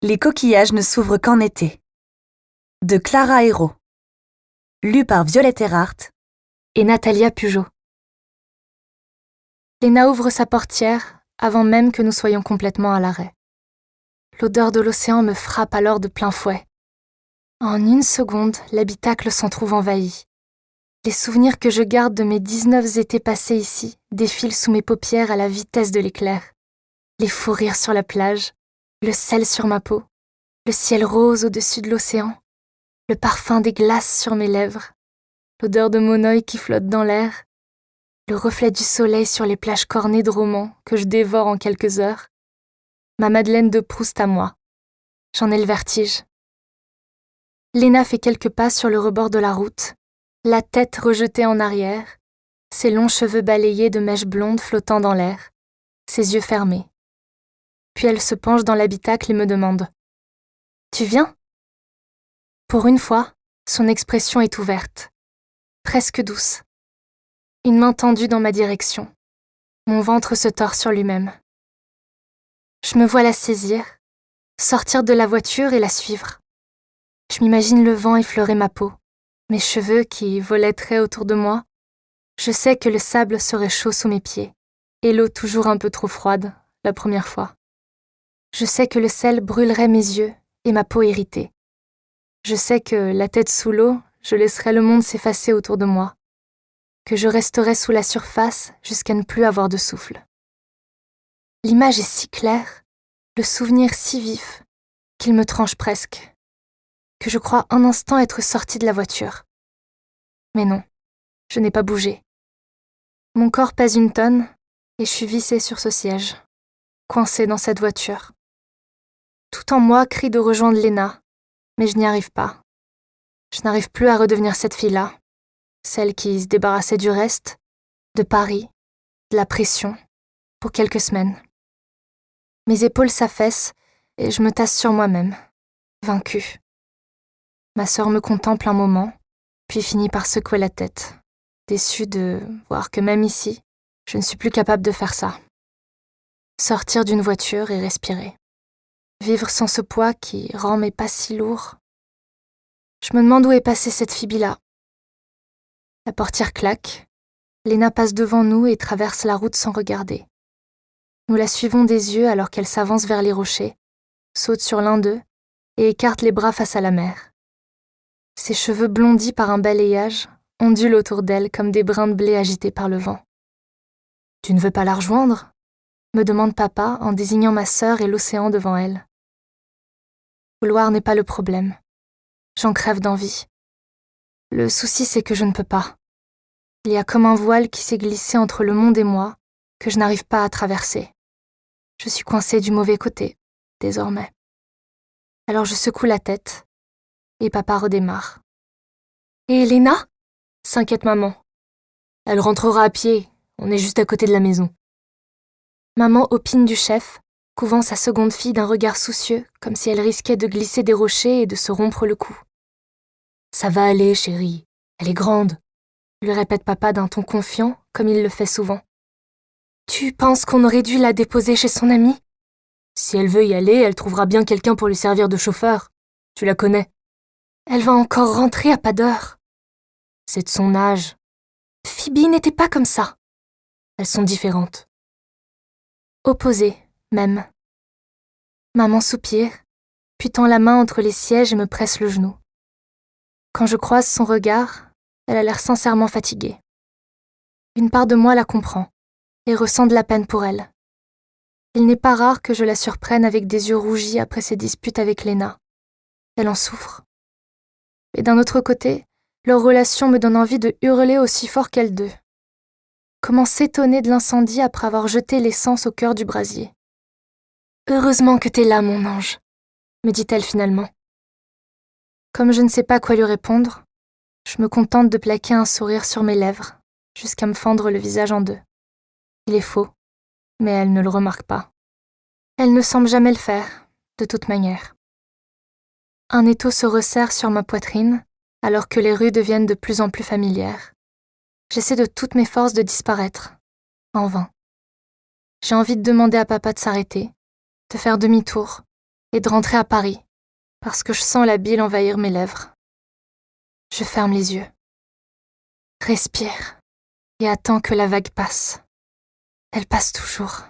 Les coquillages ne s'ouvrent qu'en été. De Clara Hérault. Lu par Violette Erhardt et Natalia Pujol. Léna ouvre sa portière avant même que nous soyons complètement à l'arrêt. L'odeur de l'océan me frappe alors de plein fouet. En une seconde, l'habitacle s'en trouve envahi. Les souvenirs que je garde de mes 19 étés passés ici défilent sous mes paupières à la vitesse de l'éclair. Les fous rires sur la plage, le sel sur ma peau, le ciel rose au-dessus de l'océan, le parfum des glaces sur mes lèvres, l'odeur de monoï qui flotte dans l'air, le reflet du soleil sur les plages cornées de romans que je dévore en quelques heures, ma Madeleine de Proust à moi. J'en ai le vertige. Léna fait quelques pas sur le rebord de la route, la tête rejetée en arrière, ses longs cheveux balayés de mèches blondes flottant dans l'air, ses yeux fermés. Puis elle se penche dans l'habitacle et me demande « Tu viens ?» Pour une fois, son expression est ouverte, presque douce. Une main tendue dans ma direction. Mon ventre se tord sur lui-même. Je me vois la saisir, sortir de la voiture et la suivre. Je m'imagine le vent effleurer ma peau, mes cheveux qui volâtraient autour de moi. Je sais que le sable serait chaud sous mes pieds, et l'eau toujours un peu trop froide, la première fois. Je sais que le sel brûlerait mes yeux et ma peau irritée. Je sais que, la tête sous l'eau, je laisserais le monde s'effacer autour de moi, que je resterai sous la surface jusqu'à ne plus avoir de souffle. L'image est si claire, le souvenir si vif, qu'il me tranche presque, que je crois un instant être sortie de la voiture. Mais non, je n'ai pas bougé. Mon corps pèse 1 tonne et je suis vissée sur ce siège, coincée dans cette voiture. Tout en moi crie de rejoindre Léna, mais je n'y arrive pas. Je n'arrive plus à redevenir cette fille-là, celle qui se débarrassait du reste, de Paris, de la pression, pour quelques semaines. Mes épaules s'affaissent et je me tasse sur moi-même, vaincue. Ma sœur me contemple un moment, puis finit par secouer la tête, déçue de voir que même ici, je ne suis plus capable de faire ça. Sortir d'une voiture et respirer. Vivre sans ce poids qui rend mes pas si lourds. Je me demande où est passée cette phibie-là. La portière claque. Léna passe devant nous et traverse la route sans regarder. Nous la suivons des yeux alors qu'elle s'avance vers les rochers, saute sur l'un d'eux et écarte les bras face à la mer. Ses cheveux blondis par un balayage ondulent autour d'elle comme des brins de blé agités par le vent. « Tu ne veux pas la rejoindre ?» me demande papa en désignant ma sœur et l'océan devant elle. Vouloir n'est pas le problème. J'en crève d'envie. Le souci, c'est que je ne peux pas. Il y a comme un voile qui s'est glissé entre le monde et moi, que je n'arrive pas à traverser. Je suis coincée du mauvais côté, désormais. Alors je secoue la tête, et papa redémarre. « Et Léna ?» s'inquiète maman. « Elle rentrera à pied, on est juste à côté de la maison. » Maman opine du chef, couvant sa seconde fille d'un regard soucieux, comme si elle risquait de glisser des rochers et de se rompre le cou. « Ça va aller, chérie, elle est grande », lui répète papa d'un ton confiant, comme il le fait souvent. « Tu penses qu'on aurait dû la déposer chez son amie ? Si elle veut y aller, elle trouvera bien quelqu'un pour lui servir de chauffeur. Tu la connais. Elle va encore rentrer à pas d'heure. C'est de son âge. Phoebe n'était pas comme ça. Elles sont différentes. Opposées, même. Maman soupire, puis tend la main entre les sièges et me presse le genou. Quand je croise son regard, elle a l'air sincèrement fatiguée. Une part de moi la comprend et ressent de la peine pour elle. Il n'est pas rare que je la surprenne avec des yeux rougis après ses disputes avec Léna. Elle en souffre. Et d'un autre côté, leur relation me donne envie de hurler aussi fort qu'elles deux. Comment s'étonner de l'incendie après avoir jeté l'essence au cœur du brasier ? « Heureusement que t'es là, mon ange », me dit-elle finalement. Comme je ne sais pas quoi lui répondre, je me contente de plaquer un sourire sur mes lèvres, jusqu'à me fendre le visage en 2. Il est faux, mais elle ne le remarque pas. Elle ne semble jamais le faire, de toute manière. Un étau se resserre sur ma poitrine, alors que les rues deviennent de plus en plus familières. J'essaie de toutes mes forces de disparaître, en vain. J'ai envie de demander à papa de s'arrêter, de faire demi-tour, et de rentrer à Paris, parce que je sens la bile envahir mes lèvres. Je ferme les yeux, respire et attends que la vague passe. Elle passe toujours.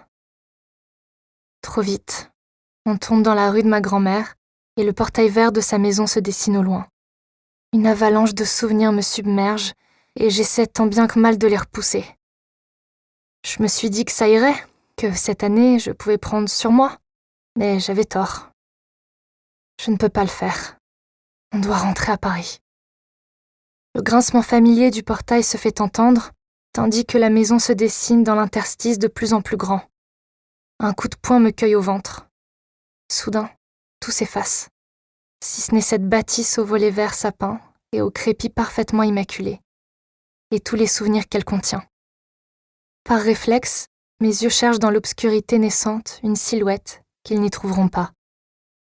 Trop vite, on tombe dans la rue de ma grand-mère et le portail vert de sa maison se dessine au loin. Une avalanche de souvenirs me submerge et j'essaie tant bien que mal de les repousser. Je me suis dit que ça irait, que cette année je pouvais prendre sur moi, mais j'avais tort. Je ne peux pas le faire. On doit rentrer à Paris. Le grincement familier du portail se fait entendre, tandis que la maison se dessine dans l'interstice de plus en plus grand. Un coup de poing me cueille au ventre. Soudain, tout s'efface, si ce n'est cette bâtisse aux volets verts sapins et au crépi parfaitement immaculé, et tous les souvenirs qu'elle contient. Par réflexe, mes yeux cherchent dans l'obscurité naissante une silhouette qu'ils n'y trouveront pas,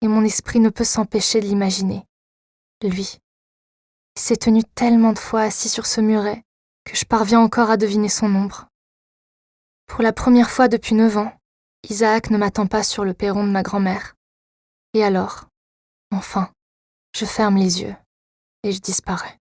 et mon esprit ne peut s'empêcher de l'imaginer. Lui. Il s'est tenu tellement de fois assis sur ce muret que je parviens encore à deviner son ombre. Pour la première fois depuis 9 ans, Isaac ne m'attend pas sur le perron de ma grand-mère. Et alors, enfin, je ferme les yeux et je disparais.